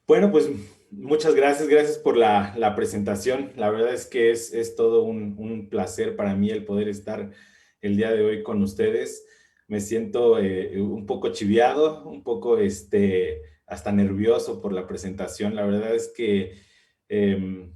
Bueno, pues muchas gracias, gracias por la presentación. La verdad es que es todo un placer para mí el poder estar el día de hoy con ustedes. Me siento un poco chiviado, un poco hasta nervioso por la presentación. La verdad es que eh,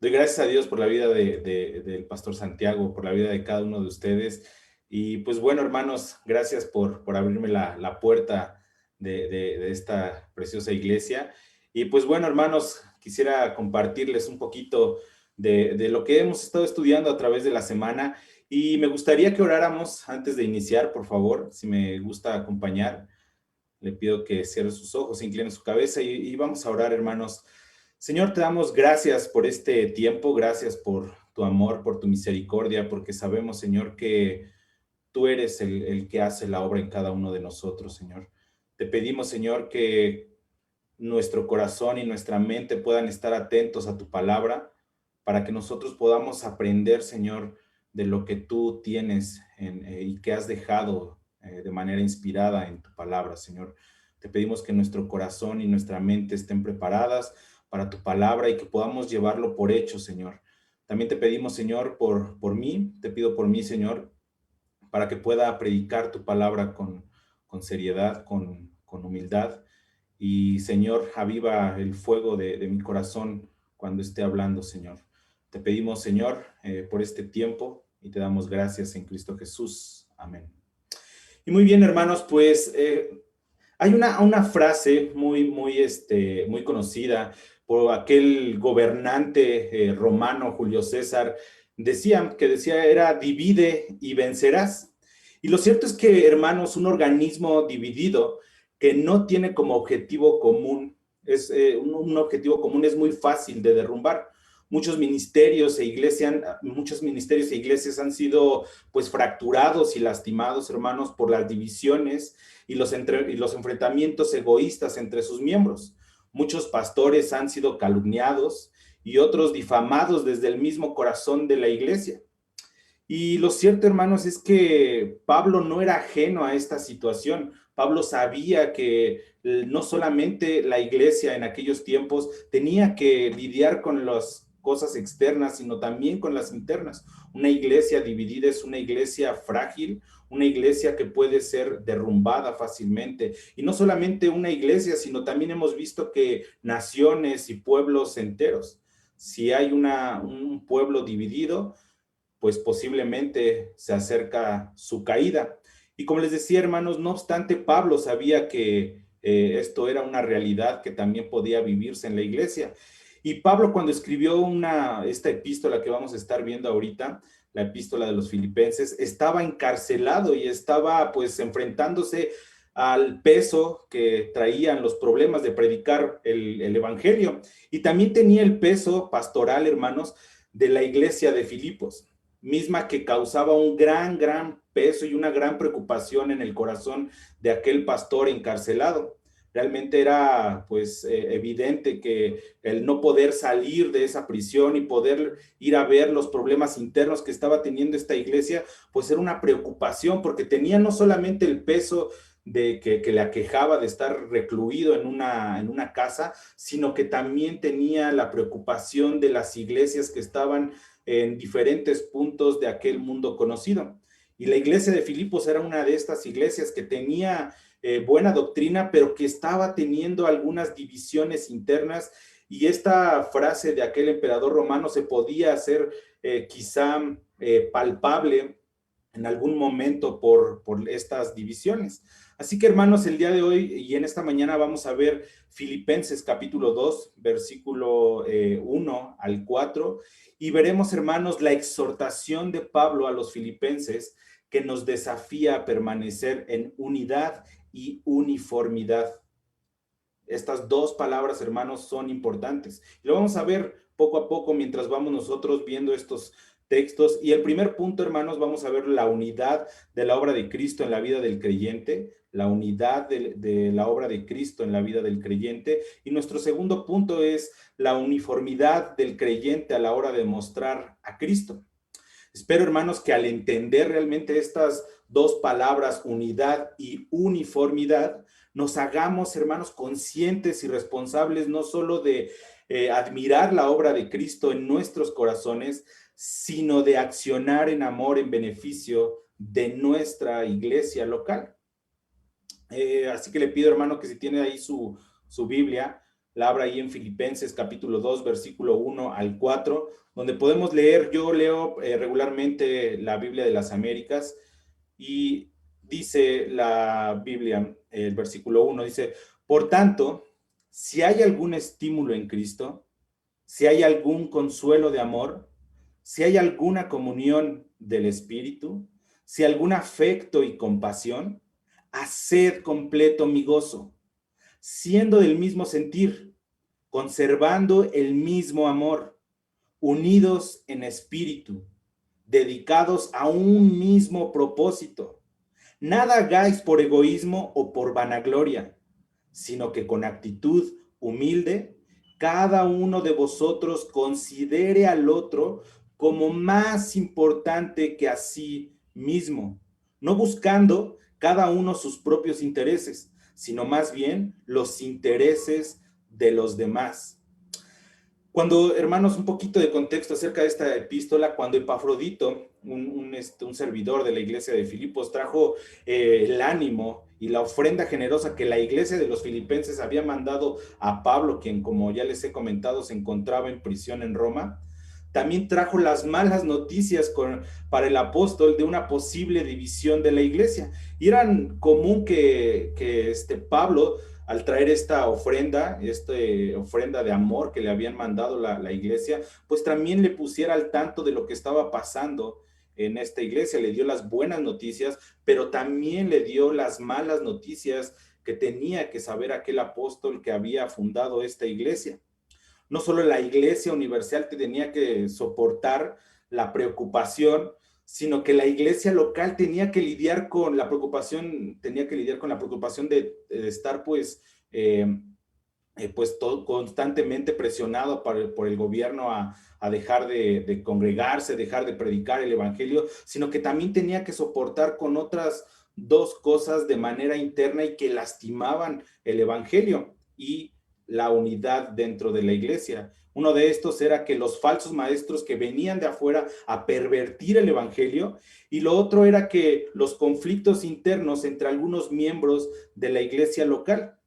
doy gracias a Dios por la vida del pastor Santiago, por la vida de cada uno de ustedes. Y pues bueno, hermanos, gracias por abrirme la puerta de esta preciosa iglesia. Y pues bueno, hermanos, quisiera compartirles un poquito de lo que hemos estado estudiando a través de la semana. Y me gustaría que oráramos antes de iniciar, por favor, si me gusta acompañar. Le pido que cierre sus ojos, incline su cabeza y vamos a orar, hermanos. Señor, te damos gracias por este tiempo, gracias por tu amor, por tu misericordia, porque sabemos, Señor, que tú eres el que hace la obra en cada uno de nosotros, Señor. Te pedimos, Señor, que nuestro corazón y nuestra mente puedan estar atentos a tu palabra para que nosotros podamos aprender, Señor, de lo que tú tienes y que has dejado de manera inspirada en tu palabra, Señor. Te pedimos que nuestro corazón y nuestra mente estén preparadas para tu palabra y que podamos llevarlo por hecho, Señor. También te pedimos, Señor, por mí, te pido por mí, Señor, para que pueda predicar tu palabra con seriedad, con humildad. Y Señor, aviva el fuego de mi corazón cuando esté hablando, Señor. Te pedimos, Señor, por este tiempo y te damos gracias en Cristo Jesús. Amén. Y muy bien, hermanos, pues hay una frase muy conocida por aquel gobernante romano, Julio César, que decía era divide y vencerás. Y lo cierto es que, hermanos, un organismo dividido que no tiene como objetivo común, un objetivo común es muy fácil de derrumbar. Muchos ministerios e iglesias han sido pues fracturados y lastimados, hermanos, por las divisiones y los enfrentamientos egoístas entre sus miembros. Muchos pastores han sido calumniados y otros difamados desde el mismo corazón de la iglesia. Y lo cierto, hermanos, es que Pablo no era ajeno a esta situación. Pablo sabía que no solamente la iglesia en aquellos tiempos tenía que lidiar con las cosas externas, sino también con las internas. Una iglesia dividida es una iglesia frágil, una iglesia que puede ser derrumbada fácilmente. Y no solamente una iglesia, sino también hemos visto que naciones y pueblos enteros. Si hay un pueblo dividido, pues posiblemente se acerca su caída. Y como les decía, hermanos, no obstante, Pablo sabía que esto era una realidad que también podía vivirse en la iglesia. Y Pablo, cuando escribió esta epístola que vamos a estar viendo ahorita, la epístola de los Filipenses, estaba encarcelado y estaba pues enfrentándose al peso que traían los problemas de predicar el evangelio. Y también tenía el peso pastoral, hermanos, de la iglesia de Filipos, misma que causaba un gran peso y una gran preocupación en el corazón de aquel pastor encarcelado. Realmente era pues evidente que el no poder salir de esa prisión y poder ir a ver los problemas internos que estaba teniendo esta iglesia, pues era una preocupación porque tenía no solamente el peso de que le aquejaba de estar recluido en una casa, sino que también tenía la preocupación de las iglesias que estaban en diferentes puntos de aquel mundo conocido. Y la iglesia de Filipos era una de estas iglesias que tenía buena doctrina, pero que estaba teniendo algunas divisiones internas. Y esta frase de aquel emperador romano se podía hacer quizá palpable en algún momento por estas divisiones. Así que, hermanos, el día de hoy y en esta mañana vamos a ver Filipenses capítulo 2, versículo 1 al 4, y veremos, hermanos, la exhortación de Pablo a los filipenses que nos desafía a permanecer en unidad y uniformidad. Estas dos palabras, hermanos, son importantes. Y lo vamos a ver poco a poco mientras vamos nosotros viendo estos textos. Y el primer punto, hermanos, vamos a ver la unidad de la obra de Cristo en la vida del creyente, la unidad de la obra de Cristo en la vida del creyente. Y nuestro segundo punto es la uniformidad del creyente a la hora de mostrar a Cristo. Espero, hermanos, que al entender realmente estas dos palabras, unidad y uniformidad, nos hagamos, hermanos, conscientes y responsables no solo de admirar la obra de Cristo en nuestros corazones, sino de accionar en amor en beneficio de nuestra iglesia local. Así que le pido, hermano, que si tiene ahí su Biblia, la abra ahí en Filipenses capítulo 2, versículo 1 al 4, donde podemos leer. Yo leo regularmente la Biblia de las Américas, y dice la Biblia, el versículo 1, dice: por tanto, si hay algún estímulo en Cristo, si hay algún consuelo de amor, si hay alguna comunión del Espíritu, si algún afecto y compasión, haced completo mi gozo, siendo del mismo sentir, conservando el mismo amor, unidos en espíritu, dedicados a un mismo propósito. Nada hagáis por egoísmo o por vanagloria, sino que con actitud humilde, cada uno de vosotros considere al otro como más importante que a sí mismo, no buscando cada uno sus propios intereses, sino más bien los intereses de los demás. Cuando, hermanos, un poquito de contexto acerca de esta epístola, cuando Epafrodito, un servidor de la iglesia de Filipos, trajo el ánimo y la ofrenda generosa que la iglesia de los filipenses había mandado a Pablo, quien, como ya les he comentado, se encontraba en prisión en Roma, también trajo las malas noticias para el apóstol de una posible división de la iglesia. Y era común que Pablo, al traer esta ofrenda de amor que le habían mandado la iglesia, pues también le pusiera al tanto de lo que estaba pasando en esta iglesia. Le dio las buenas noticias, pero también le dio las malas noticias que tenía que saber aquel apóstol que había fundado esta iglesia. No solo la iglesia universal tenía que soportar la preocupación, sino que la iglesia local tenía que lidiar con la preocupación de estar constantemente presionado por el gobierno a dejar de congregarse, dejar de predicar el evangelio, sino que también tenía que soportar con otras dos cosas de manera interna y que lastimaban el evangelio y la unidad dentro de la iglesia. Uno de estos era que los falsos maestros que venían de afuera a pervertir el evangelio, y lo otro era que los conflictos internos entre algunos miembros de la iglesia local.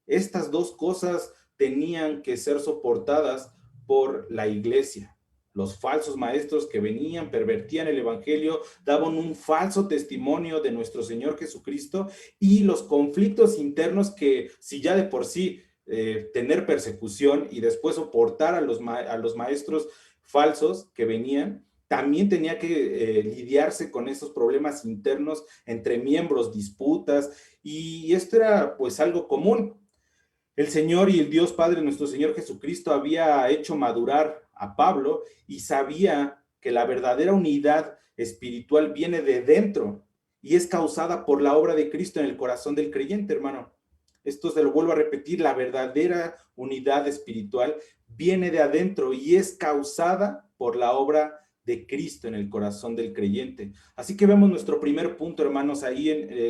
Estas dos cosas tenían que ser soportadas por la iglesia. Los falsos maestros que venían, pervertían el evangelio, daban un falso testimonio de nuestro Señor Jesucristo, y los conflictos internos que, si ya de por sí tener persecución y después soportar a los maestros falsos que venían, también tenía que lidiarse con esos problemas internos entre miembros, disputas, y esto era pues algo común. El Señor y el Dios Padre, nuestro Señor Jesucristo, había hecho madurar a Pablo y sabía que la verdadera unidad espiritual viene de dentro y es causada por la obra de Cristo en el corazón del creyente, hermano. Esto se lo vuelvo a repetir: la verdadera unidad espiritual viene de adentro y es causada por la obra de Cristo en el corazón del creyente. Así que vemos nuestro primer punto, hermanos, ahí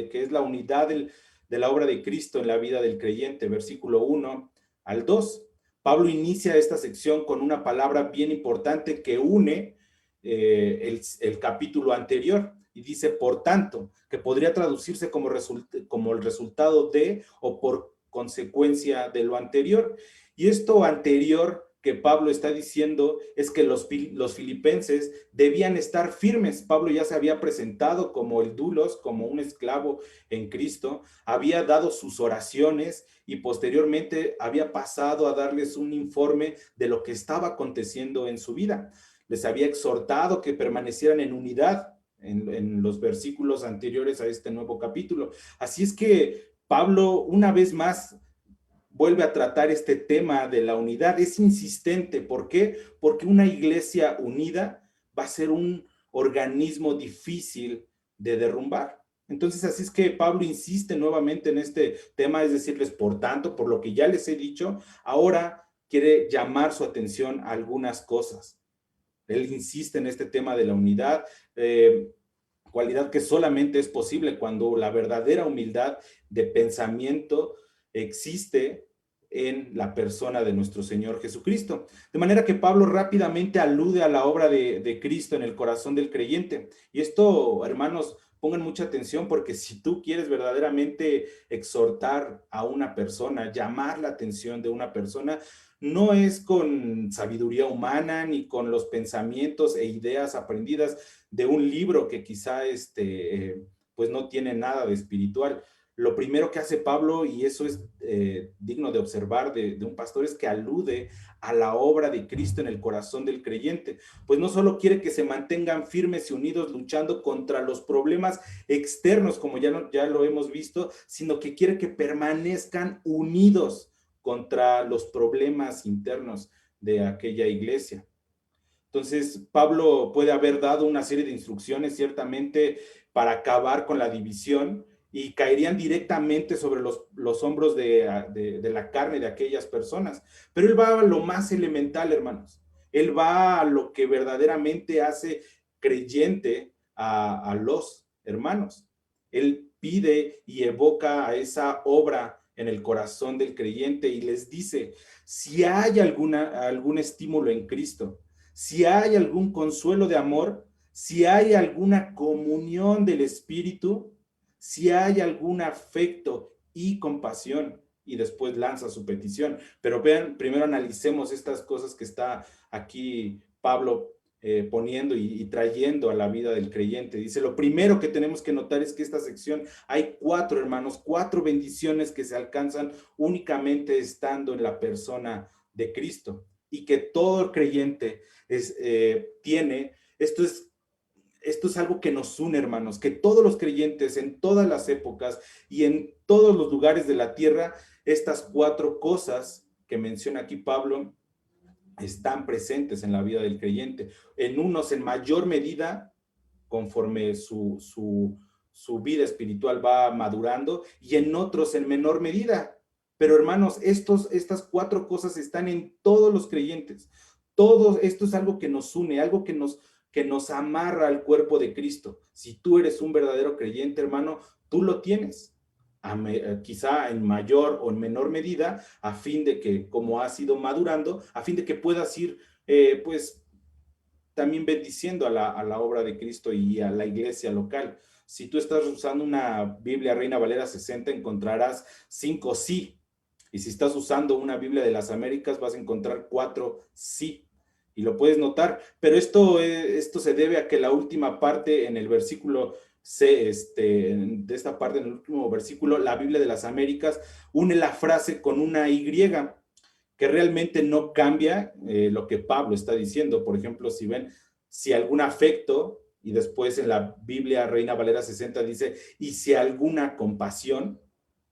que es la unidad de la obra de Cristo en la vida del creyente, versículo 1 al 2. Pablo inicia esta sección con una palabra bien importante que une el capítulo anterior, y dice por tanto, que podría traducirse como el resultado de o por consecuencia de lo anterior. Y esto anterior que Pablo está diciendo es que los filipenses debían estar firmes. Pablo ya se había presentado como el doulos, como un esclavo en Cristo, había dado sus oraciones y posteriormente había pasado a darles un informe de lo que estaba aconteciendo en su vida. Les había exhortado que permanecieran en unidad en los versículos anteriores a este nuevo capítulo. Así es que Pablo, una vez más, vuelve a tratar este tema de la unidad. Es insistente. ¿Por qué? Porque una iglesia unida va a ser un organismo difícil de derrumbar. Entonces, así es que Pablo insiste nuevamente en este tema, es decirles, por tanto, por lo que ya les he dicho, ahora quiere llamar su atención a algunas cosas. Él insiste en este tema de la unidad. cualidad que solamente es posible cuando la verdadera humildad de pensamiento existe en la persona de nuestro Señor Jesucristo. De manera que Pablo rápidamente alude a la obra de Cristo en el corazón del creyente. Y esto, hermanos, pongan mucha atención, porque si tú quieres verdaderamente exhortar a una persona, llamar la atención de una persona, no es con sabiduría humana ni con los pensamientos e ideas aprendidas de un libro que quizá pues no tiene nada de espiritual. Lo primero que hace Pablo, y eso es digno de observar de un pastor, es que alude a la obra de Cristo en el corazón del creyente. Pues no solo quiere que se mantengan firmes y unidos luchando contra los problemas externos, como ya lo hemos visto, sino que quiere que permanezcan unidos contra los problemas internos de aquella iglesia. Entonces, Pablo puede haber dado una serie de instrucciones ciertamente para acabar con la división y caerían directamente sobre los hombros de la carne de aquellas personas. Pero él va a lo más elemental, hermanos. Él va a lo que verdaderamente hace creyente a los hermanos. Él pide y evoca a esa obra en el corazón del creyente y les dice, si hay algún estímulo en Cristo, si hay algún consuelo de amor, si hay alguna comunión del Espíritu, si hay algún afecto y compasión, y después lanza su petición. Pero vean, primero analicemos estas cosas que está aquí Pablo poniendo y trayendo a la vida del creyente. Dice, lo primero que tenemos que notar es que esta sección hay 4, hermanos, 4 bendiciones que se alcanzan únicamente estando en la persona de Cristo, y que todo creyente tiene. Esto es algo que nos une, hermanos, que todos los creyentes en todas las épocas y en todos los lugares de la tierra, estas 4 cosas que menciona aquí Pablo están presentes en la vida del creyente. En unos en mayor medida, conforme su vida espiritual va madurando, y en otros en menor medida. Pero hermanos, estas 4 cosas están en todos los creyentes. Todo esto es algo que nos une, algo que nos amarra al cuerpo de Cristo. Si tú eres un verdadero creyente, hermano, tú lo tienes. Quizá en mayor o en menor medida, a fin de que, como has ido madurando, a fin de que puedas ir, pues, también bendiciendo a la obra de Cristo y a la iglesia local. Si tú estás usando una Biblia Reina Valera 60, encontrarás 5 sí. Y si estás usando una Biblia de las Américas, vas a encontrar 4 sí. Y lo puedes notar. Pero esto se debe a que la última parte en el versículo C, de esta parte, en el último versículo, la Biblia de las Américas une la frase con una Y, que realmente no cambia lo que Pablo está diciendo. Por ejemplo, si ven, si algún afecto, y después en la Biblia Reina Valera 60 dice, y si alguna compasión,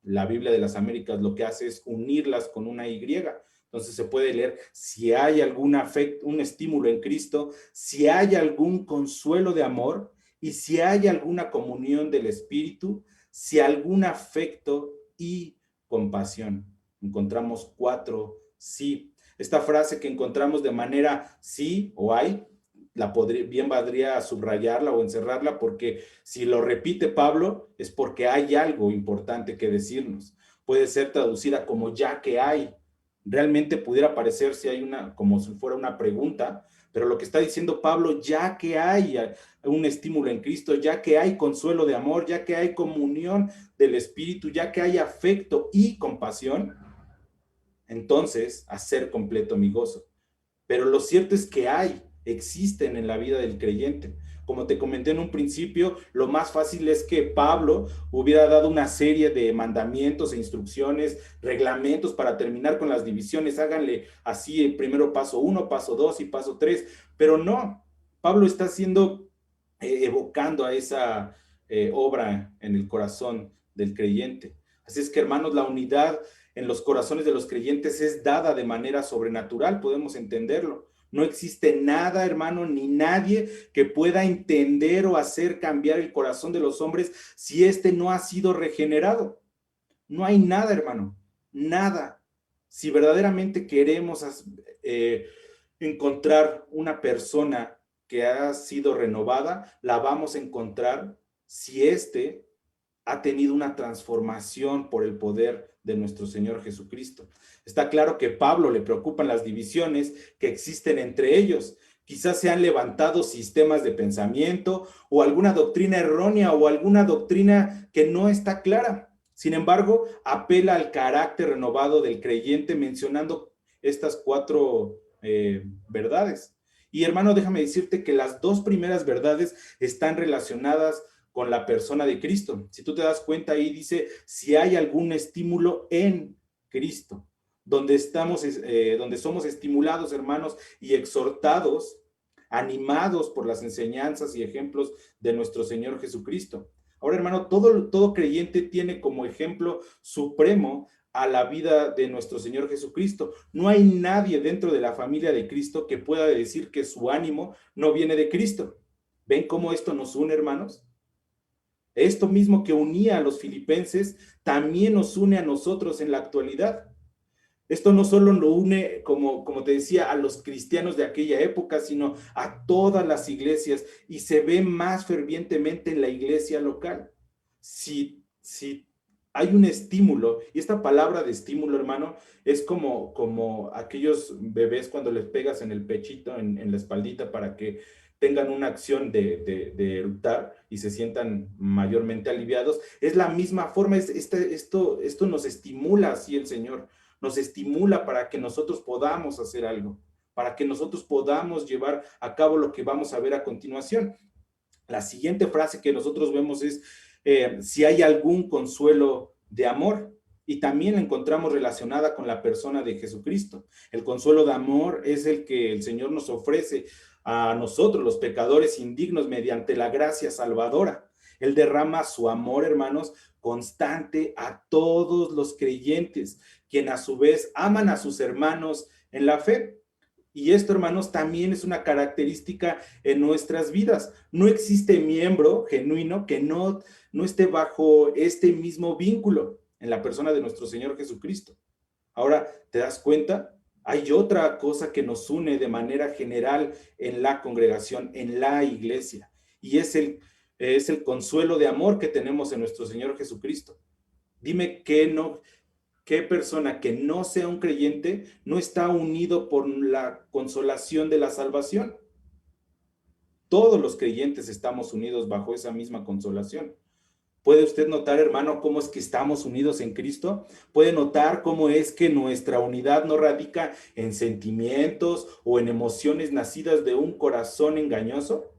la Biblia de las Américas lo que hace es unirlas con una Y. Entonces se puede leer, si hay algún afecto, un estímulo en Cristo, si hay algún consuelo de amor, y si hay alguna comunión del Espíritu, si algún afecto y compasión. Encontramos 4 sí. Esta frase que encontramos de manera sí o hay, bien valdría subrayarla o encerrarla, porque si lo repite Pablo es porque hay algo importante que decirnos. Puede ser traducida como ya que hay. Realmente pudiera parecer si hay como si fuera una pregunta, pero lo que está diciendo Pablo, ya que hay un estímulo en Cristo, ya que hay consuelo de amor, ya que hay comunión del Espíritu, ya que hay afecto y compasión, entonces hacer completo mi gozo. Pero lo cierto es que existen en la vida del creyente. Como te comenté en un principio, lo más fácil es que Pablo hubiera dado una serie de mandamientos e instrucciones, reglamentos para terminar con las divisiones. Háganle así, primero paso 1, paso 2 y paso 3. Pero no, Pablo está evocando a esa obra en el corazón del creyente. Así es que, hermanos, la unidad en los corazones de los creyentes es dada de manera sobrenatural, podemos entenderlo. No existe nada, hermano, ni nadie que pueda entender o hacer cambiar el corazón de los hombres si éste no ha sido regenerado. No hay nada, hermano, nada. Si verdaderamente queremos encontrar una persona que ha sido renovada, la vamos a encontrar si éste ha tenido una transformación por el poder de nuestro Señor Jesucristo. Está claro que a Pablo le preocupan las divisiones que existen entre ellos. Quizás se han levantado sistemas de pensamiento o alguna doctrina errónea o alguna doctrina que no está clara. Sin embargo, apela al carácter renovado del creyente mencionando estas cuatro verdades. Y hermano, déjame decirte que las dos primeras verdades están relacionadas con la persona de Cristo. Si tú te das cuenta, ahí dice, si hay algún estímulo en Cristo, donde somos estimulados, hermanos, y exhortados, animados por las enseñanzas y ejemplos de nuestro Señor Jesucristo. Ahora, hermano, todo creyente tiene como ejemplo supremo a la vida de nuestro Señor Jesucristo. No hay nadie dentro de la familia de Cristo que pueda decir que su ánimo no viene de Cristo. ¿Ven cómo esto nos une, hermanos? Esto mismo que unía a los filipenses, también nos une a nosotros en la actualidad. Esto no solo lo une, como te decía, a los cristianos de aquella época, sino a todas las iglesias y se ve más fervientemente en la iglesia local. Si hay un estímulo, y esta palabra de estímulo, hermano, es como aquellos bebés cuando les pegas en el pechito, en la espaldita, para que tengan una acción de eructar y se sientan mayormente aliviados. Es la misma forma, esto nos estimula así el Señor, nos estimula para que nosotros podamos hacer algo, para que nosotros podamos llevar a cabo lo que vamos a ver a continuación. La siguiente frase que nosotros vemos es, si hay algún consuelo de amor, y también la encontramos relacionada con la persona de Jesucristo. El consuelo de amor es el que el Señor nos ofrece a nosotros, los pecadores indignos, mediante la gracia salvadora. Él derrama su amor, hermanos, constante a todos los creyentes, quien a su vez aman a sus hermanos en la fe. Y esto, hermanos, también es una característica en nuestras vidas. No existe miembro genuino que no esté bajo este mismo vínculo en la persona de nuestro Señor Jesucristo. Ahora, ¿te das cuenta? Hay otra cosa que nos une de manera general en la congregación, en la iglesia, y es el consuelo de amor que tenemos en nuestro Señor Jesucristo. Dime qué persona que no sea un creyente no está unido por la consolación de la salvación. Todos los creyentes estamos unidos bajo esa misma consolación. ¿Puede usted notar, hermano, cómo es que estamos unidos en Cristo? ¿Puede notar cómo es que nuestra unidad no radica en sentimientos o en emociones nacidas de un corazón engañoso?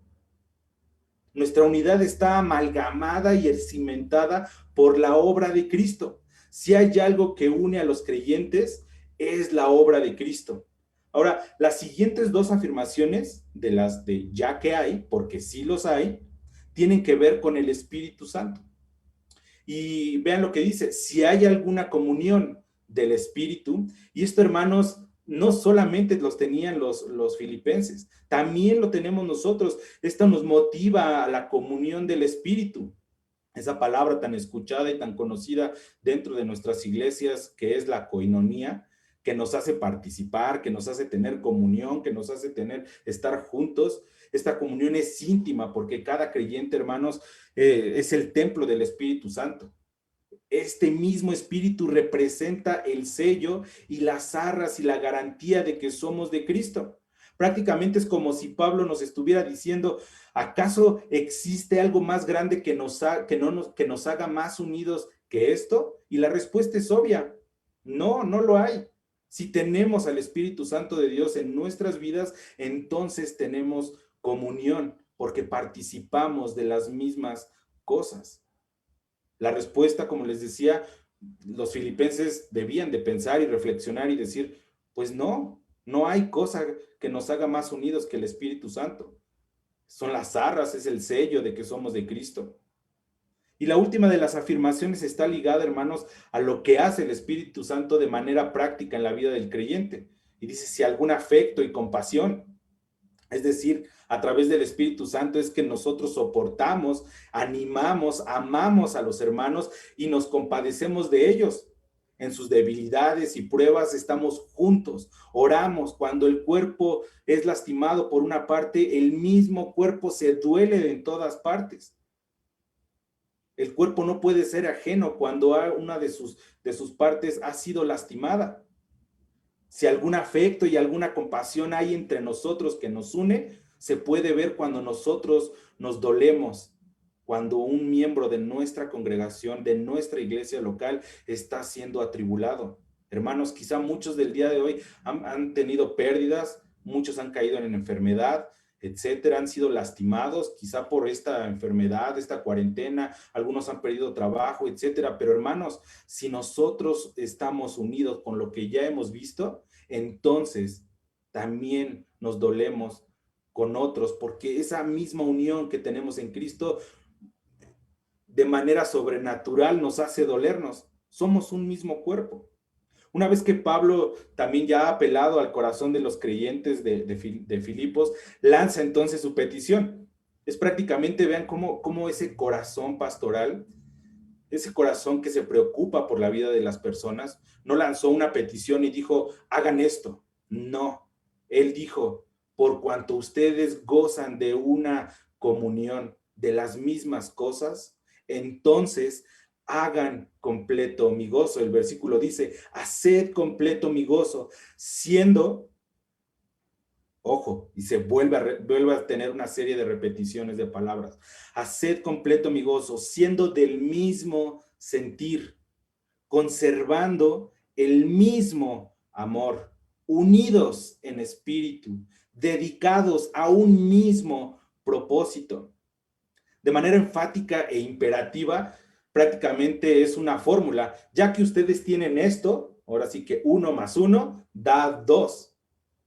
Nuestra unidad está amalgamada y cimentada por la obra de Cristo. Si hay algo que une a los creyentes, es la obra de Cristo. Ahora, las siguientes dos afirmaciones de las de ya que hay, porque sí los hay, tienen que ver con el Espíritu Santo. Y vean lo que dice, si hay alguna comunión del Espíritu, y esto, hermanos, no solamente los tenían los filipenses, también lo tenemos nosotros. Esto nos motiva a la comunión del Espíritu. Esa palabra tan escuchada y tan conocida dentro de nuestras iglesias, que es la coinonía, que nos hace participar, que nos hace tener comunión, que nos hace estar juntos. Esta comunión es íntima porque cada creyente, hermanos, es el templo del Espíritu Santo. Este mismo Espíritu representa el sello y las arras y la garantía de que somos de Cristo. Prácticamente es como si Pablo nos estuviera diciendo, ¿acaso existe algo más grande que nos haga más unidos que esto? Y la respuesta es obvia, no lo hay. Si tenemos al Espíritu Santo de Dios en nuestras vidas, entonces tenemos comunión, porque participamos de las mismas cosas. La respuesta, como les decía, los filipenses debían de pensar y reflexionar y decir, pues no hay cosa que nos haga más unidos que el Espíritu Santo. Son las arras, es el sello de que somos de Cristo. Y la última de las afirmaciones está ligada, hermanos, a lo que hace el Espíritu Santo de manera práctica en la vida del creyente. Y dice, si algún afecto y compasión. Es decir, a través del Espíritu Santo es que nosotros soportamos, animamos, amamos a los hermanos y nos compadecemos de ellos. en sus debilidades y pruebas estamos juntos, oramos. Cuando el cuerpo es lastimado por una parte, el mismo cuerpo se duele en todas partes. El cuerpo no puede ser ajeno cuando una de sus partes ha sido lastimada. Si algún afecto y alguna compasión hay entre nosotros que nos une, se puede ver cuando nosotros nos dolemos, cuando un miembro de nuestra congregación, de nuestra iglesia local, está siendo atribulado. Hermanos, quizá muchos del día de hoy han tenido pérdidas, muchos han caído en enfermedad, etcétera, han sido lastimados, quizá por esta enfermedad, esta cuarentena, algunos han perdido trabajo, etcétera. Pero hermanos, si nosotros estamos unidos con lo que ya hemos visto, entonces también nos dolemos con otros, porque esa misma unión que tenemos en Cristo de manera sobrenatural nos hace dolernos. Somos un mismo cuerpo. Una vez que Pablo también ya ha apelado al corazón de los creyentes de Filipos, lanza entonces su petición. Es prácticamente, vean cómo ese corazón pastoral, ese corazón que se preocupa por la vida de las personas, no lanzó una petición y dijo, hagan esto. No, él dijo, por cuanto ustedes gozan de una comunión de las mismas cosas, entonces hagan completo mi gozo. El versículo dice, haced completo mi gozo, siendo, ojo, y se vuelve a tener una serie de repeticiones de palabras, haced completo mi gozo, siendo del mismo sentir, conservando el mismo amor, unidos en espíritu, dedicados a un mismo propósito. De manera enfática e imperativa, prácticamente es una fórmula. Ya que ustedes tienen esto, ahora sí que 1 más 1 da 2.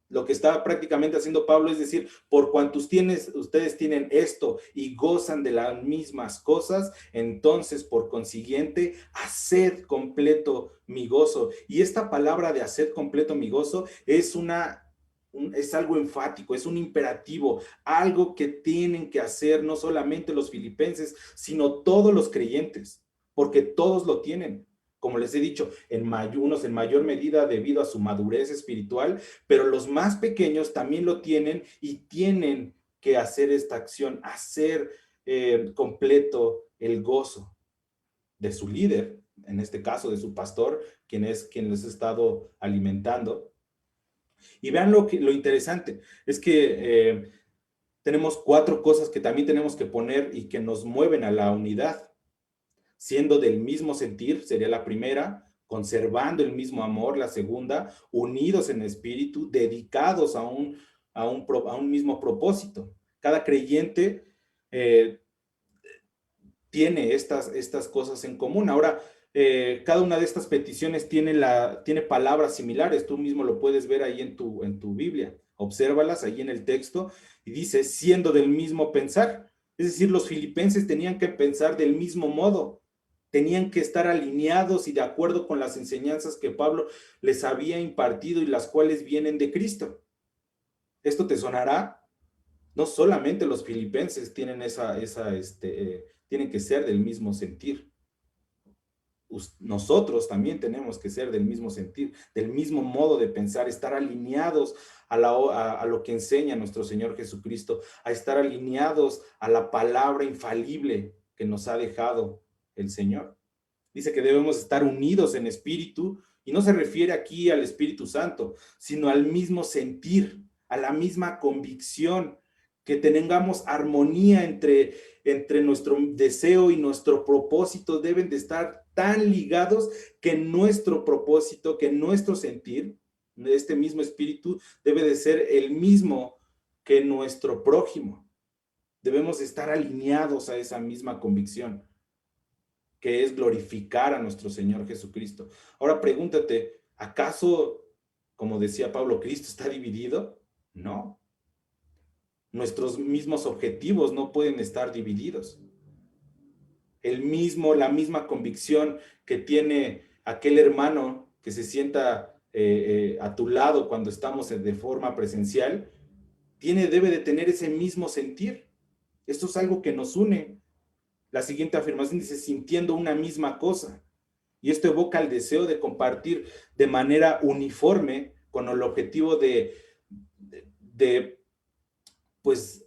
Lo que está prácticamente haciendo Pablo es decir, por cuanto ustedes tienen esto y gozan de las mismas cosas, entonces por consiguiente, haced completo mi gozo. Y esta palabra de haced completo mi gozo es algo enfático, es un imperativo, algo que tienen que hacer no solamente los filipenses, sino todos los creyentes, porque todos lo tienen. Como les he dicho, unos en mayor medida debido a su madurez espiritual, pero los más pequeños también lo tienen y tienen que hacer esta acción, hacer completo el gozo de su líder, en este caso de su pastor, quien les ha estado alimentando. Y vean lo interesante, es que tenemos 4 cosas que también tenemos que poner y que nos mueven a la unidad. Siendo del mismo sentir, sería la primera, conservando el mismo amor, la segunda, unidos en espíritu, dedicados a un mismo propósito. Cada creyente tiene estas cosas en común. Ahora, cada una de estas peticiones tiene palabras similares. Tú mismo lo puedes ver ahí en tu Biblia. Obsérvalas ahí en el texto y dice, siendo del mismo pensar. Es decir, los filipenses tenían que pensar del mismo modo. Tenían que estar alineados y de acuerdo con las enseñanzas que Pablo les había impartido y las cuales vienen de Cristo. Esto te sonará. No solamente los filipenses tienen tienen que ser del mismo sentir. Nosotros también tenemos que ser del mismo sentir, del mismo modo de pensar, estar alineados a lo que enseña nuestro Señor Jesucristo, a estar alineados a la palabra infalible que nos ha dejado el Señor. Dice que debemos estar unidos en espíritu y no se refiere aquí al Espíritu Santo, sino al mismo sentir, a la misma convicción, que tengamos armonía entre nuestro deseo y nuestro propósito, deben de estar tan ligados que nuestro propósito, que nuestro sentir, este mismo espíritu, debe de ser el mismo que nuestro prójimo. Debemos estar alineados a esa misma convicción, que es glorificar a nuestro Señor Jesucristo. Ahora pregúntate, ¿acaso, como decía Pablo, Cristo está dividido? No. Nuestros mismos objetivos no pueden estar divididos. La misma convicción que tiene aquel hermano que se sienta a tu lado cuando estamos de forma presencial, debe de tener ese mismo sentir. Esto es algo que nos une. La siguiente afirmación dice, sintiendo una misma cosa. Y esto evoca el deseo de compartir de manera uniforme con el objetivo de pues,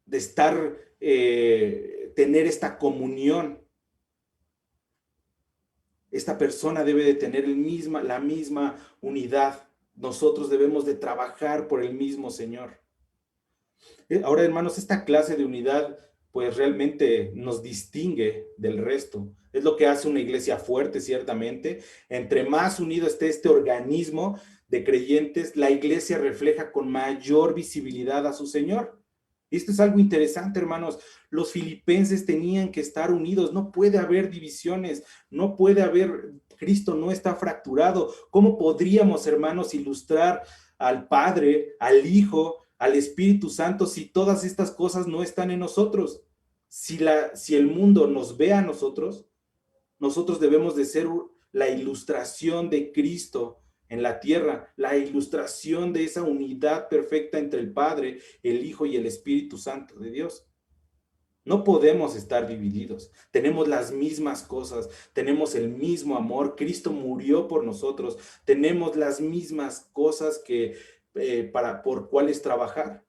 de estar, tener esta comunión. Esta persona debe de tener la misma unidad. Nosotros debemos de trabajar por el mismo Señor. Ahora, hermanos, esta clase de unidad pues realmente nos distingue del resto. Es lo que hace una iglesia fuerte, ciertamente. Entre más unido esté este organismo de creyentes, la iglesia refleja con mayor visibilidad a su Señor. Y esto es algo interesante, hermanos. Los filipenses tenían que estar unidos. No puede haber divisiones. No puede haber, Cristo no está fracturado. ¿Cómo podríamos, hermanos, ilustrar al Padre, al Hijo, al Espíritu Santo si todas estas cosas no están en nosotros? Si el mundo nos ve a nosotros, nosotros debemos de ser la ilustración de Cristo en la tierra, la ilustración de esa unidad perfecta entre el Padre, el Hijo y el Espíritu Santo de Dios. No podemos estar divididos. Tenemos las mismas cosas, tenemos el mismo amor. Cristo murió por nosotros. Tenemos las mismas cosas que por cuáles trabajar.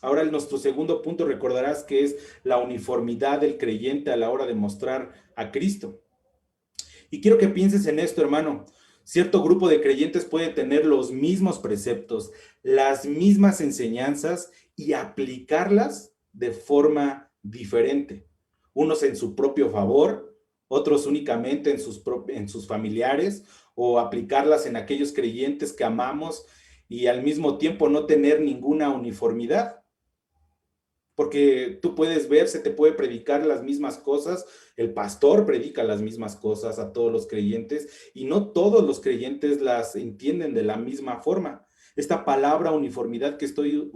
Ahora, nuestro segundo punto, recordarás que es la uniformidad del creyente a la hora de mostrar a Cristo. Y quiero que pienses en esto, hermano. Cierto grupo de creyentes puede tener los mismos preceptos, las mismas enseñanzas y aplicarlas de forma diferente. Unos en su propio favor, otros únicamente en sus familiares, o aplicarlas en aquellos creyentes que amamos y al mismo tiempo no tener ninguna uniformidad. Porque tú puedes ver, se te puede predicar las mismas cosas, el pastor predica las mismas cosas a todos los creyentes y no todos los creyentes las entienden de la misma forma. Esta palabra uniformidad que estoy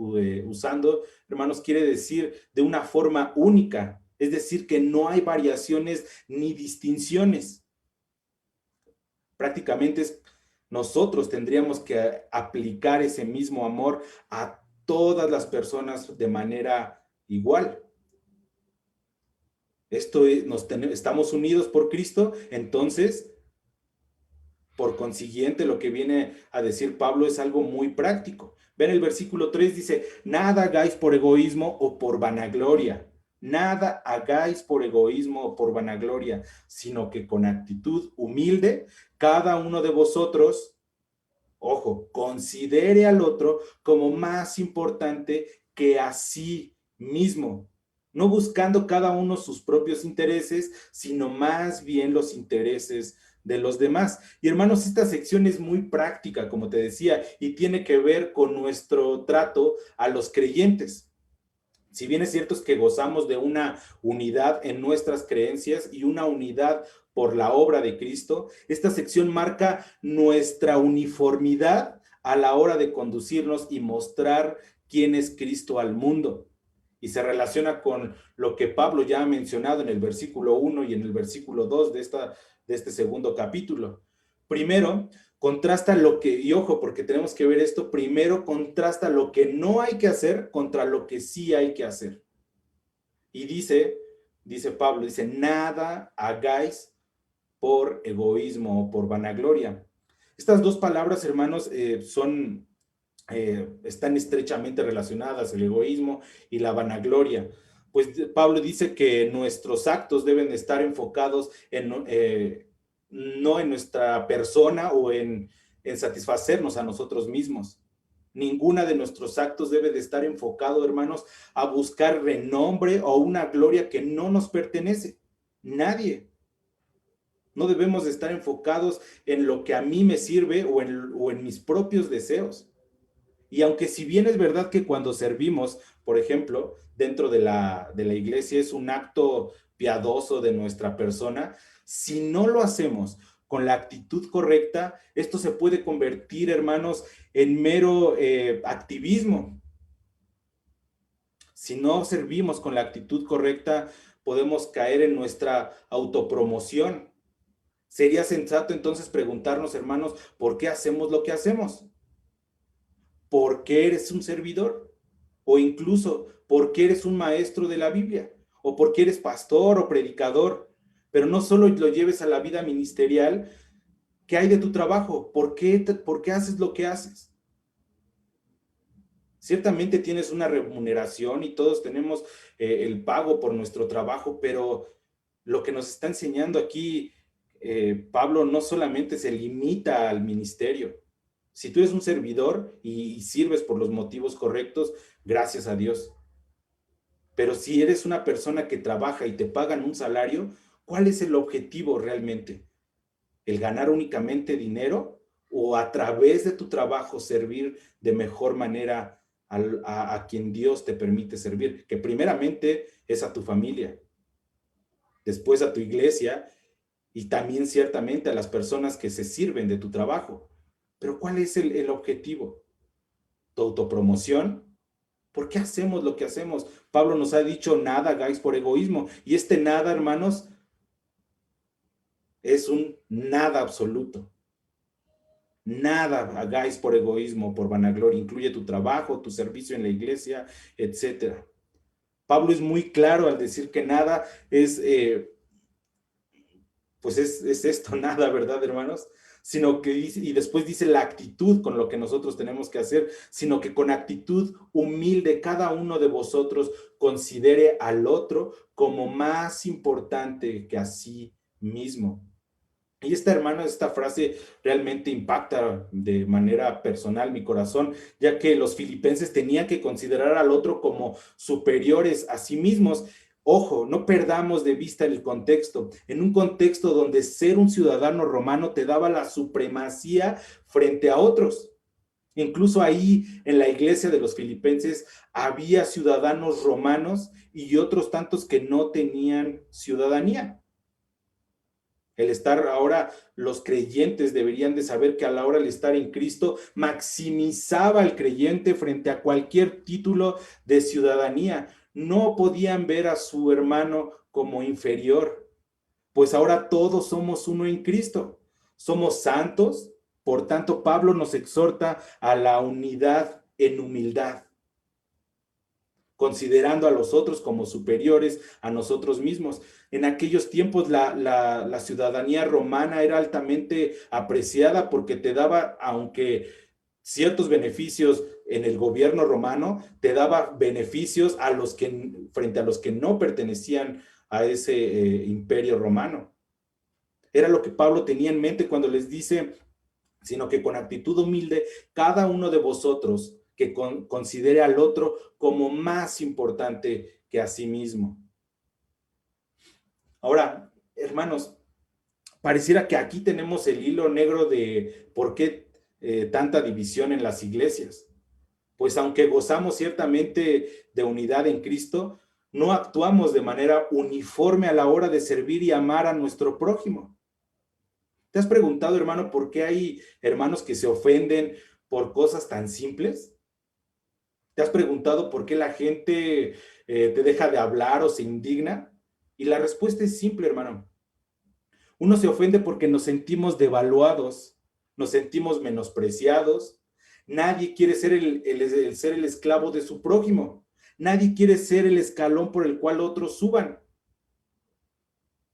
usando, hermanos, quiere decir de una forma única, es decir, que no hay variaciones ni distinciones. Prácticamente nosotros tendríamos que aplicar ese mismo amor a todas las personas de manera igual. Estamos unidos por Cristo, entonces, por consiguiente, lo que viene a decir Pablo es algo muy práctico. Ven el versículo 3, dice, nada hagáis por egoísmo o por vanagloria. Nada hagáis por egoísmo o por vanagloria, sino que con actitud humilde, cada uno de vosotros, ojo, considere al otro como más importante que a sí mismo, no buscando cada uno sus propios intereses, sino más bien los intereses de los demás. Y hermanos, esta sección es muy práctica, como te decía, y tiene que ver con nuestro trato a los creyentes. Si bien es cierto es que gozamos de una unidad en nuestras creencias y una unidad por la obra de Cristo, esta sección marca nuestra uniformidad a la hora de conducirnos y mostrar quién es Cristo al mundo. Y se relaciona con lo que Pablo ya ha mencionado en el versículo 1 y en el versículo 2 de este segundo capítulo. Primero, contrasta lo que, y ojo, porque tenemos que ver esto, primero contrasta lo que no hay que hacer contra lo que sí hay que hacer. Y dice Pablo, dice, nada hagáis por egoísmo o por vanagloria. Estas dos palabras, hermanos, están estrechamente relacionadas, el egoísmo y la vanagloria. Pues Pablo dice que nuestros actos deben estar enfocados no en nuestra persona o en satisfacernos a nosotros mismos. Ninguna de nuestros actos debe de estar enfocado, hermanos, a buscar renombre o una gloria que no nos pertenece. Nadie. No debemos de estar enfocados en lo que a mí me sirve o en mis propios deseos. Y aunque si bien es verdad que cuando servimos, por ejemplo, dentro de la iglesia es un acto piadoso de nuestra persona, si no lo hacemos con la actitud correcta, esto se puede convertir, hermanos, en mero activismo. Si no servimos con la actitud correcta, podemos caer en nuestra autopromoción. Sería sensato entonces preguntarnos, hermanos, ¿por qué hacemos lo que hacemos? ¿Por qué eres un servidor? O incluso, ¿por qué eres un maestro de la Biblia? ¿O por qué eres pastor o predicador? Pero no solo lo lleves a la vida ministerial. ¿Qué hay de tu trabajo? ¿Por qué haces lo que haces? Ciertamente tienes una remuneración y todos tenemos el pago por nuestro trabajo, pero lo que nos está enseñando aquí Pablo no solamente se limita al ministerio. Si tú eres un servidor y sirves por los motivos correctos, gracias a Dios. Pero si eres una persona que trabaja y te pagan un salario, ¿cuál es el objetivo realmente? ¿El ganar únicamente dinero o a través de tu trabajo servir de mejor manera a quien Dios te permite servir? Que primeramente es a tu familia, después a tu iglesia y también ciertamente a las personas que se sirven de tu trabajo. Pero ¿cuál es el objetivo? ¿Tu autopromoción? ¿Por qué hacemos lo que hacemos? Pablo nos ha dicho nada hagáis por egoísmo. Y este nada, hermanos, es un nada absoluto. Nada hagáis por egoísmo, por vanagloria. Incluye tu trabajo, tu servicio en la iglesia, etcétera. Pablo es muy claro al decir que nada es, pues es esto, nada, ¿verdad, hermanos? Sino que dice, y después dice la actitud con lo que nosotros tenemos que hacer, sino que con actitud humilde cada uno de vosotros considere al otro como más importante que a sí mismo. Y esta hermana, esta frase realmente impacta de manera personal mi corazón, ya que los filipenses tenían que considerar al otro como superiores a sí mismos. Ojo, no perdamos de vista el contexto. En un contexto donde ser un ciudadano romano te daba la supremacía frente a otros. Incluso ahí en la iglesia de los filipenses había ciudadanos romanos y otros tantos que no tenían ciudadanía. El estar ahora, los creyentes deberían de saber que a la hora de estar en Cristo maximizaba al creyente frente a cualquier título de ciudadanía. No podían ver a su hermano como inferior, pues ahora todos somos uno en Cristo. Somos santos, por tanto Pablo nos exhorta a la unidad en humildad, considerando a los otros como superiores a nosotros mismos. En aquellos tiempos la ciudadanía romana era altamente apreciada porque te daba, aunque ciertos beneficios en el gobierno romano, te daba beneficios a los que, frente a los que no pertenecían a ese imperio romano. Era lo que Pablo tenía en mente cuando les dice, sino que con actitud humilde, cada uno de vosotros que considere al otro como más importante que a sí mismo. Ahora, hermanos, pareciera que aquí tenemos el hilo negro de por qué tanta división en las iglesias. Pues aunque gozamos ciertamente de unidad en Cristo, no actuamos de manera uniforme a la hora de servir y amar a nuestro prójimo. ¿Te has preguntado, hermano, por qué hay hermanos que se ofenden por cosas tan simples? ¿Te has preguntado por qué la gente te deja de hablar o se indigna? Y la respuesta es simple, hermano. Uno se ofende porque nos sentimos devaluados, nos sentimos menospreciados. Nadie quiere ser ser el esclavo de su prójimo. Nadie quiere ser el escalón por el cual otros suban.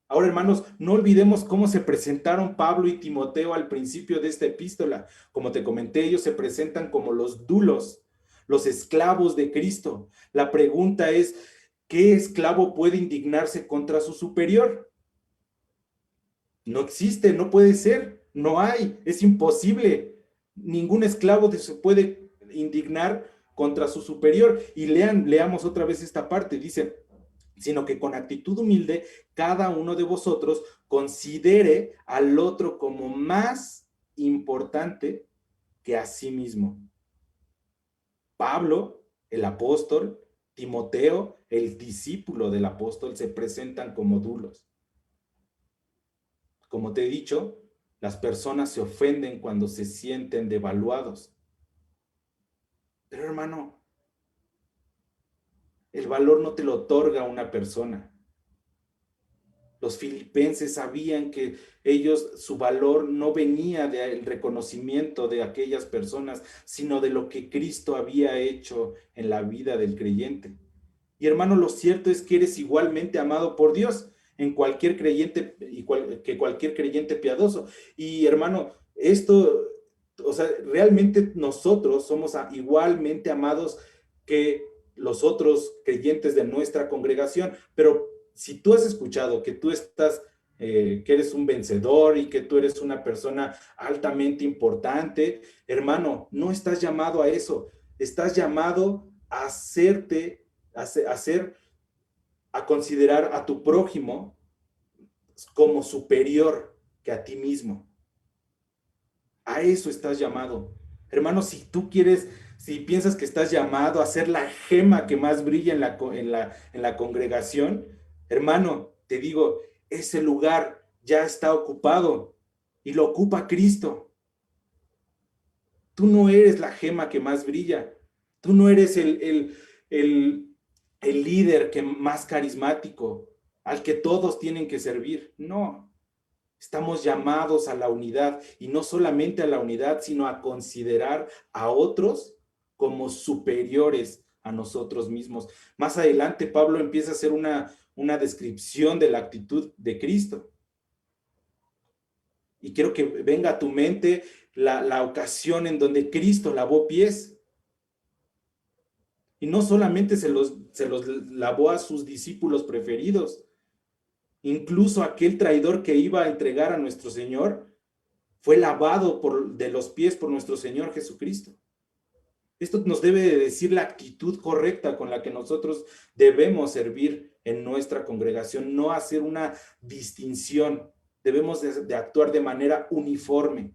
Ahora, hermanos, no olvidemos cómo se presentaron Pablo y Timoteo al principio de esta epístola. Como te comenté, ellos se presentan como los dulos, los esclavos de Cristo. La pregunta es, ¿qué esclavo puede indignarse contra su superior? No existe, no puede ser, no hay, es imposible. Ningún esclavo se puede indignar contra su superior. Y leamos otra vez esta parte. Dice, sino que con actitud humilde cada uno de vosotros considere al otro como más importante que a sí mismo. Pablo, el apóstol, Timoteo, el discípulo del apóstol, se presentan como dulos. Como te he dicho, las personas se ofenden cuando se sienten devaluados. Pero hermano, el valor no te lo otorga una persona. Los filipenses sabían que ellos, su valor no venía del reconocimiento de aquellas personas, sino de lo que Cristo había hecho en la vida del creyente. Y hermano, lo cierto es que eres igualmente amado por Dios. en cualquier creyente que cualquier creyente piadoso. Y hermano, esto, o sea, realmente nosotros somos igualmente amados que los otros creyentes de nuestra congregación, pero si tú has escuchado que tú estás, que eres un vencedor y que tú eres una persona altamente importante, hermano, no estás llamado a eso, estás llamado a hacerte, a considerar a tu prójimo como superior que a ti mismo. A eso estás llamado. Hermano, si tú quieres, si piensas que estás llamado a ser la gema que más brilla en la congregación, hermano, te digo, ese lugar ya está ocupado y lo ocupa Cristo. Tú no eres la gema que más brilla. Tú no eres el, el líder que más carismático, al que todos tienen que servir. No, estamos llamados a la unidad y no solamente a la unidad, sino a considerar a otros como superiores a nosotros mismos. Más adelante, Pablo empieza a hacer una descripción de la actitud de Cristo. Y quiero que venga a tu mente la ocasión en donde Cristo lavó pies. Y no solamente se los lavó a sus discípulos preferidos, incluso aquel traidor que iba a entregar a nuestro Señor fue lavado de los pies por nuestro Señor Jesucristo. Esto nos debe de decir la actitud correcta con la que nosotros debemos servir en nuestra congregación, no hacer una distinción. Debemos de actuar de manera uniforme.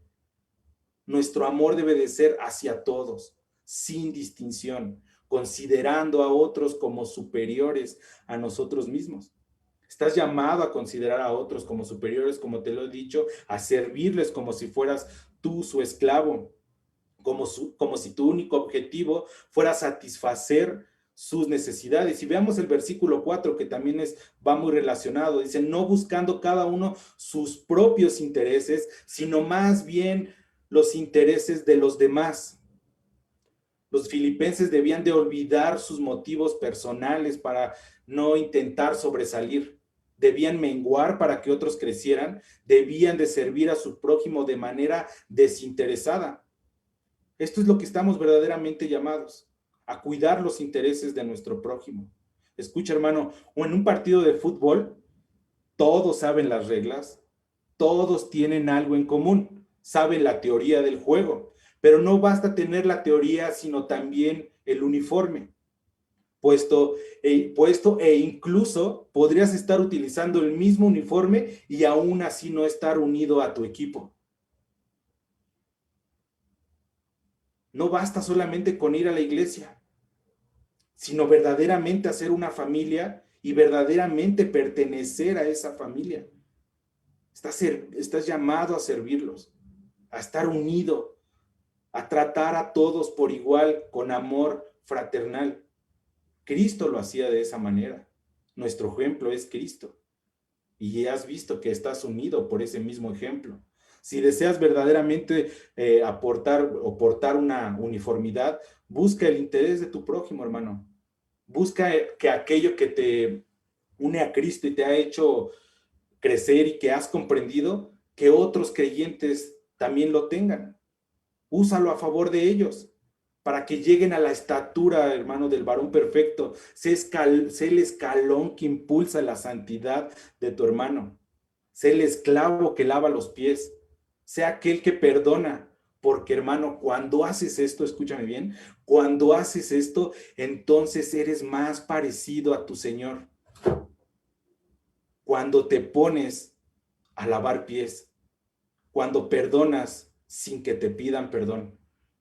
Nuestro amor debe de ser hacia todos, sin distinción, considerando a otros como superiores a nosotros mismos. Estás llamado a considerar a otros como superiores, como te lo he dicho, a servirles como si fueras tú su esclavo, como si tu único objetivo fuera satisfacer sus necesidades. Y veamos el versículo 4, que también va muy relacionado. Dice, no buscando cada uno sus propios intereses, sino más bien los intereses de los demás. Los filipenses debían de olvidar sus motivos personales para no intentar sobresalir. Debían menguar para que otros crecieran. Debían de servir a su prójimo de manera desinteresada. Esto es lo que estamos verdaderamente llamados, a cuidar los intereses de nuestro prójimo. Escucha, hermano, en un partido de fútbol, todos saben las reglas, todos tienen algo en común, saben la teoría del juego, pero no basta tener la teoría, sino también el uniforme puesto e incluso podrías estar utilizando el mismo uniforme y aún así no estar unido a tu equipo. No basta solamente con ir a la iglesia, sino verdaderamente hacer una familia y verdaderamente pertenecer a esa familia. Estás llamado a servirlos, a estar unido, a tratar a todos por igual, con amor fraternal. Cristo lo hacía de esa manera. Nuestro ejemplo es Cristo. Y has visto que estás unido por ese mismo ejemplo. Si deseas verdaderamente aportar o portar una uniformidad, busca el interés de tu prójimo, hermano. Busca que aquello que te une a Cristo y te ha hecho crecer y que has comprendido, que otros creyentes también lo tengan. Úsalo a favor de ellos, para que lleguen a la estatura, hermano, del varón perfecto. Sé el escalón que impulsa la santidad de tu hermano. Sé el esclavo que lava los pies. Sé aquel que perdona. Porque, hermano, cuando haces esto, escúchame bien, cuando haces esto, entonces eres más parecido a tu Señor. Cuando te pones a lavar pies, cuando perdonas sin que te pidan perdón,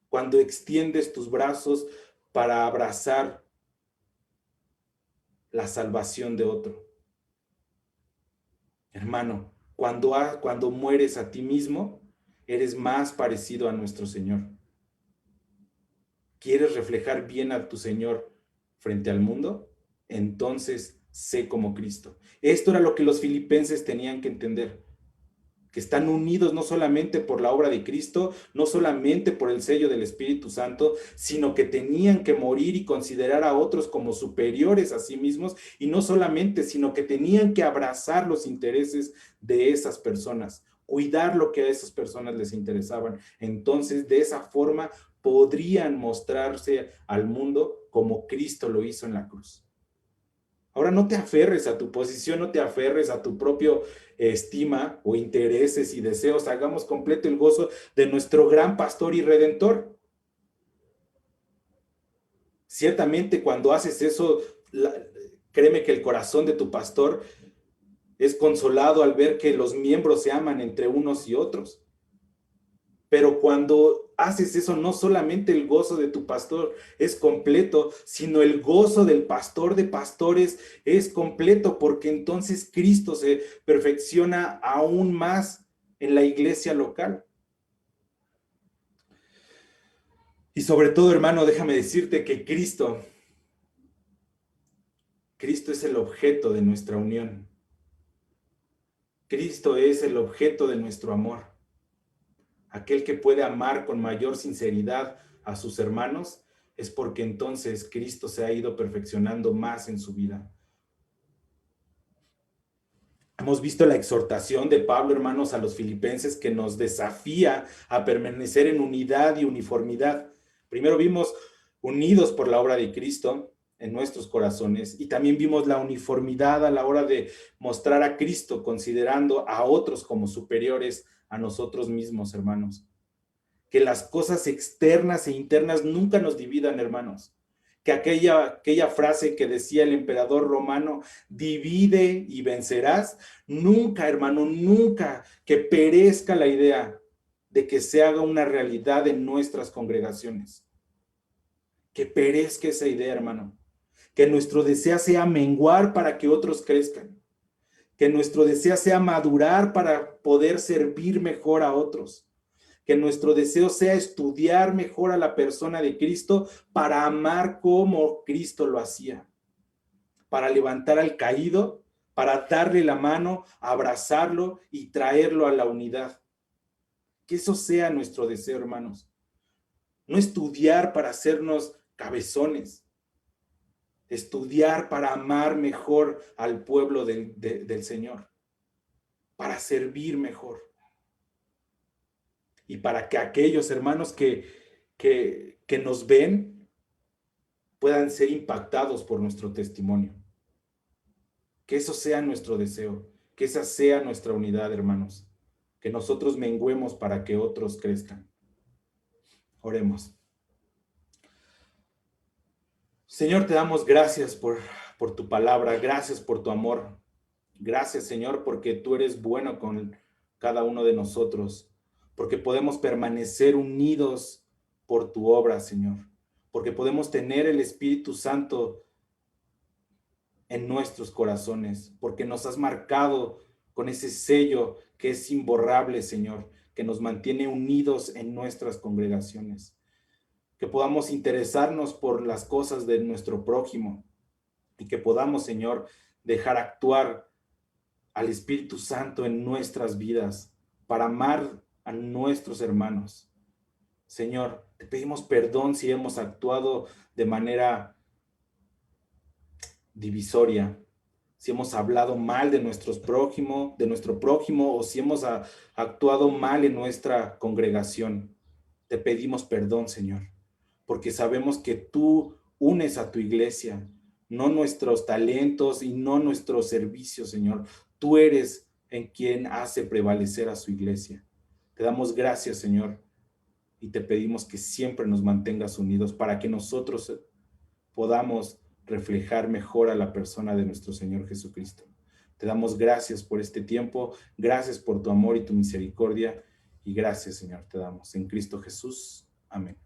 cuando extiendes tus brazos para abrazar la salvación de otro. Hermano, cuando mueres a ti mismo, eres más parecido a nuestro Señor. ¿Quieres reflejar bien a tu Señor frente al mundo? Entonces sé como Cristo. Esto era lo que los filipenses tenían que entender. que están unidos no solamente por la obra de Cristo, no solamente por el sello del Espíritu Santo, sino que tenían que morir y considerar a otros como superiores a sí mismos, y no solamente, sino que tenían que abrazar los intereses de esas personas, cuidar lo que a esas personas les interesaban. Entonces, de esa forma, podrían mostrarse al mundo como Cristo lo hizo en la cruz. Ahora no te aferres a tu posición, no te aferres a tu propio estima o intereses y deseos. Hagamos completo el gozo de nuestro gran pastor y redentor. Ciertamente cuando haces eso, créeme que el corazón de tu pastor es consolado al ver que los miembros se aman entre unos y otros. Pero cuando haces eso, no solamente el gozo de tu pastor es completo, sino el gozo del pastor de pastores es completo, porque entonces Cristo se perfecciona aún más en la iglesia local. Y sobre todo, hermano, déjame decirte que Cristo es el objeto de nuestra unión. Cristo es el objeto de nuestro amor. Aquel que puede amar con mayor sinceridad a sus hermanos, es porque entonces Cristo se ha ido perfeccionando más en su vida. Hemos visto la exhortación de Pablo, hermanos, a los filipenses, que nos desafía a permanecer en unidad y uniformidad. Primero vimos unidos por la obra de Cristo en nuestros corazones, y también vimos la uniformidad a la hora de mostrar a Cristo, considerando a otros como superiores a nosotros mismos, hermanos. Que las cosas externas e internas nunca nos dividan, hermanos. Que aquella frase que decía el emperador romano, divide y vencerás, nunca, hermano, nunca que perezca la idea de que se haga una realidad en nuestras congregaciones. Que perezca esa idea, hermano. Que nuestro deseo sea menguar para que otros crezcan. Que nuestro deseo sea madurar para poder servir mejor a otros. Que nuestro deseo sea estudiar mejor a la persona de Cristo para amar como Cristo lo hacía, para levantar al caído, para darle la mano, abrazarlo y traerlo a la unidad. Que eso sea nuestro deseo, hermanos. No estudiar para hacernos cabezones, estudiar para amar mejor al pueblo del Señor, para servir mejor. Y para que aquellos hermanos que nos ven puedan ser impactados por nuestro testimonio. Que eso sea nuestro deseo, que esa sea nuestra unidad, hermanos. Que nosotros menguemos para que otros crezcan. Oremos. Señor, te damos gracias por tu palabra, gracias por tu amor. Gracias, Señor, porque tú eres bueno con cada uno de nosotros, porque podemos permanecer unidos por tu obra, Señor, porque podemos tener el Espíritu Santo en nuestros corazones, porque nos has marcado con ese sello que es imborrable, Señor, que nos mantiene unidos en nuestras congregaciones, que podamos interesarnos por las cosas de nuestro prójimo y que podamos, Señor, dejar actuar al Espíritu Santo en nuestras vidas para amar a nuestros hermanos. Señor, te pedimos perdón si hemos actuado de manera divisoria, si hemos hablado mal de de nuestro prójimo, o si hemos actuado mal en nuestra congregación. Te pedimos perdón, Señor, porque sabemos que tú unes a tu iglesia, no nuestros talentos y no nuestros servicios, Señor. Tú eres en quien hace prevalecer a su iglesia. Te damos gracias, Señor, y te pedimos que siempre nos mantengas unidos para que nosotros podamos reflejar mejor a la persona de nuestro Señor Jesucristo. Te damos gracias por este tiempo, gracias por tu amor y tu misericordia, y gracias, Señor, te damos en Cristo Jesús. Amén.